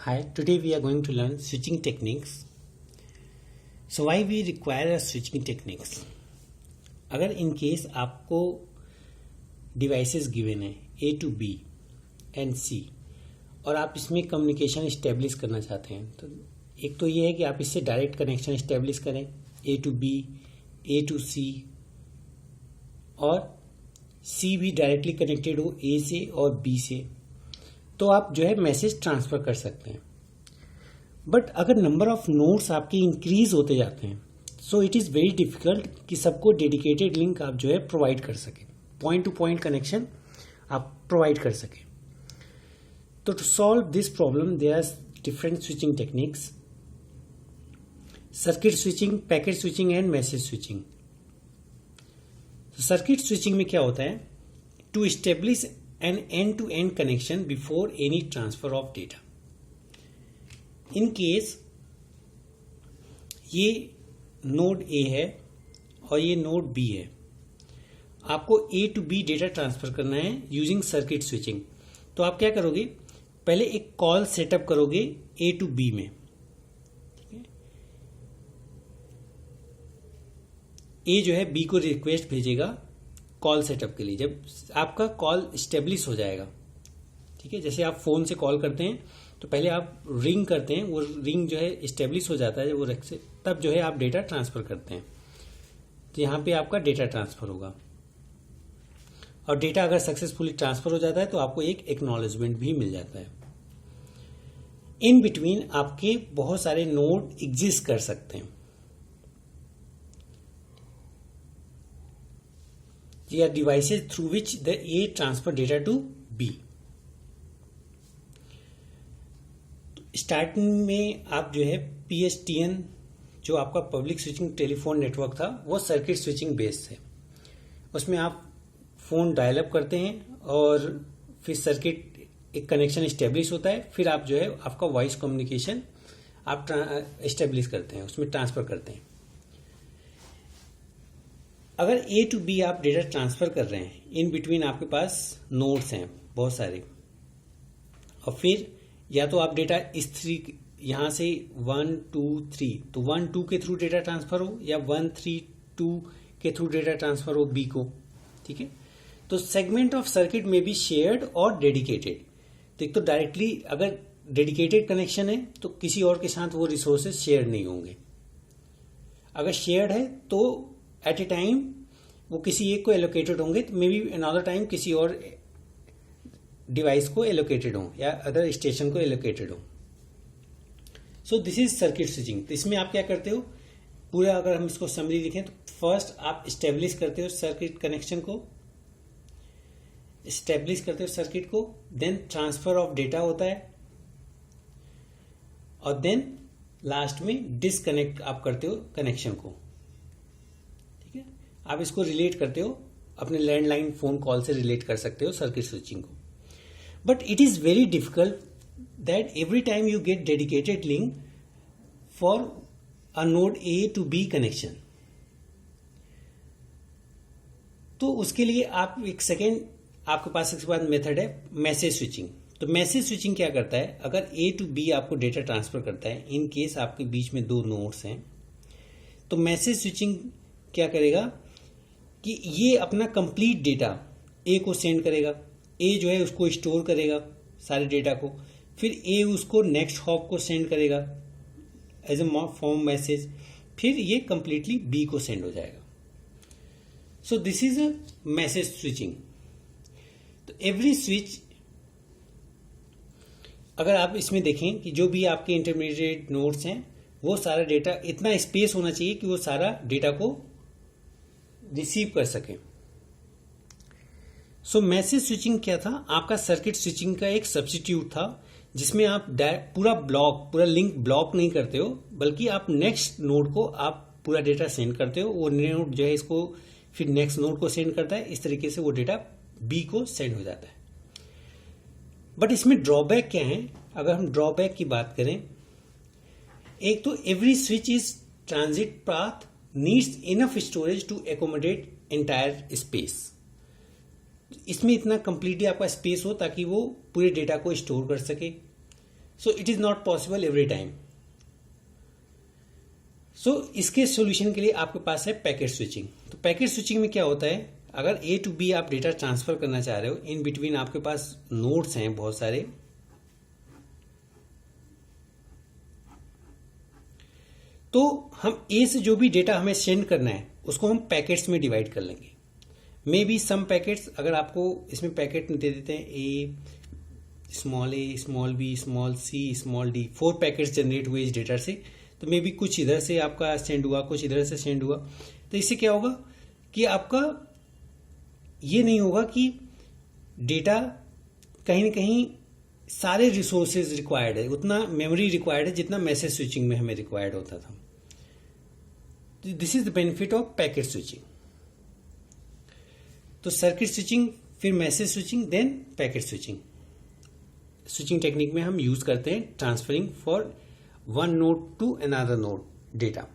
Hi, today we are going to learn switching techniques. So why we require a switching techniques? अगर in case आपको devices given है A to B and C और आप इसमें communication establish करना चाहते हैं तो एक तो ये है कि आप इससे डायरेक्ट कनेक्शन इस्टेब्लिश करें A to B, A to C और C भी डायरेक्टली कनेक्टेड हो A से और B से, तो आप जो है मैसेज ट्रांसफर कर सकते हैं। बट अगर नंबर ऑफ नोड्स आपके इंक्रीज होते जाते हैं so it is very difficult कि सबको डेडिकेटेड लिंक आप जो है प्रोवाइड कर सकें, पॉइंट टू पॉइंट कनेक्शन आप प्रोवाइड कर सकें। तो to solve this problem there are different switching techniques: circuit switching, packet switching and message switching. Circuit switching में क्या होता है? To establish an end-to-end connection before any transfer of data. In case ये node A है और ये node B है, आपको A to B data transfer करना है यूजिंग सर्किट स्विचिंग। तो आप क्या करोगे? पहले एक कॉल सेटअप करोगे A to B में, ठीक है? A जो है B को रिक्वेस्ट भेजेगा कॉल सेटअप के लिए। जब आपका कॉल स्टेब्लिश हो जाएगा, ठीक है, जैसे आप फोन से कॉल करते हैं तो पहले आप रिंग करते हैं, वो रिंग जो है स्टेब्लिश हो जाता है जब वो रख से, तब जो है आप डेटा ट्रांसफर करते हैं। तो यहाँ पे आपका डेटा ट्रांसफर होगा और डेटा अगर सक्सेसफुली ट्रांसफर हो जाता है तो आपको एक एक्नॉलेजमेंट भी मिल जाता है। इन बिटवीन आपके बहुत सारे नोड एग्जिस्ट कर सकते हैं या devices through which the A transfer data to B। Starting में आप जो है PSTN जो आपका पब्लिक स्विचिंग टेलीफोन नेटवर्क था वो सर्किट स्विचिंग बेस्ड है। उसमें आप फोन डायल अप करते हैं और फिर सर्किट एक कनेक्शन इस्टेब्लिश होता है, फिर आप जो है आपका वॉइस कम्युनिकेशन आप इस्टेब्लिश करते हैं, उसमें ट्रांसफर करते हैं। अगर A to B आप डेटा ट्रांसफर कर रहे हैं, इन बिटवीन आपके पास नोड्स हैं बहुत सारे, और फिर या तो आप डेटा इस यहां से 1 2 3 तो 1 2 के थ्रू डेटा ट्रांसफर हो या 1 3 2 के थ्रू डेटा ट्रांसफर हो B को, ठीक है। तो सेगमेंट ऑफ सर्किट में भी शेयर्ड और डेडिकेटेड। तो एक तो डायरेक्टली अगर डेडिकेटेड कनेक्शन है तो किसी और के साथ वो रिसोर्सेज शेयर नहीं होंगे। अगर शेयर्ड है तो एट ए टाइम वो किसी एक को एलोकेटेड होंगे, तो मे बी अनदर टाइम किसी और डिवाइस को एलोकेटेड हो या अदर स्टेशन को एलोकेटेड हो। So this is circuit switching. तो इसमें आप क्या करते हो, पूरा अगर हम इसको समरी लिखें तो फर्स्ट आप स्टेब्लिश करते हो सर्किट कनेक्शन को, स्टेब्लिश करते हो सर्किट को, देन ट्रांसफर ऑफ डेटा होता है और देन लास्ट में डिसकनेक्ट आप करते हो कनेक्शन को। आप इसको रिलेट करते हो अपने लैंडलाइन फोन कॉल से रिलेट कर सकते हो सर्किट स्विचिंग को। But it is very difficult that every time you get dedicated link for a node A to B connection. तो उसके लिए आप एक सेकेंड आपके पास इसके बाद मेथड है मैसेज स्विचिंग। तो मैसेज स्विचिंग क्या करता है, अगर A to B आपको डेटा ट्रांसफर करता है, इन केस आपके बीच में दो नोड्स हैं, तो मैसेज स्विचिंग क्या करेगा कि ये अपना कंप्लीट डेटा A को सेंड करेगा, A जो है उसको स्टोर करेगा सारे डेटा को, फिर A उसको नेक्स्ट हॉप को सेंड करेगा एज ए फॉर्म मैसेज, फिर ये कंप्लीटली B को सेंड हो जाएगा। So this is a message switching. तो एवरी स्विच, अगर आप इसमें देखें कि जो भी आपके इंटरमीडिएट नोड्स हैं वो सारा डेटा, इतना स्पेस होना चाहिए कि वो सारा डेटा को रिसीव कर सके। सो मैसेज स्विचिंग क्या था, आपका सर्किट स्विचिंग का एक सब्स्टिट्यूट था जिसमें आप पूरा लिंक ब्लॉक नहीं करते हो, बल्कि आप नेक्स्ट नोड को आप पूरा डेटा सेंड करते हो, वो नोड जो है इसको फिर नेक्स्ट नोड को सेंड करता है, इस तरीके से वो डेटा B को सेंड हो जाता है। बट इसमें ड्रॉबैक क्या है? अगर हम ड्रॉबैक की बात करें, एक तो every switch is transit path needs enough storage to accommodate entire space। इसमें इतना कंप्लीटली आपका स्पेस हो ताकि वो पूरे डेटा को स्टोर कर सके। So it is not possible every time. So इसके सॉल्यूशन के लिए आपके पास है पैकेट स्विचिंग। तो पैकेट स्विचिंग में क्या होता है, अगर ए टू बी आप डेटा ट्रांसफर करना चाह रहे हो, इन बिटवीन आपके पास नोड्स हैं बहुत सारे, तो हम ए से जो भी डेटा हमें सेंड करना है उसको हम पैकेट्स में डिवाइड कर लेंगे। मे बी सम पैकेट्स, अगर आपको इसमें पैकेट दे देते हैं ए small B small C small D, 4 packets generate हुए इस डेटा से, तो मे बी कुछ इधर से आपका सेंड हुआ, कुछ इधर से सेंड हुआ। तो इससे क्या होगा कि आपका ये नहीं होगा कि डेटा कहीं ना कहीं सारे रिसोर्सेज रिक्वायर्ड है, उतना मेमोरी रिक्वायर्ड है जितना मैसेज स्विचिंग में हमें रिक्वायर्ड होता था। This is the benefit of packet switching. तो सर्किट स्विचिंग, फिर message switching, then packet switching. Switching technique में हम यूज करते हैं transferring for one node to another node data.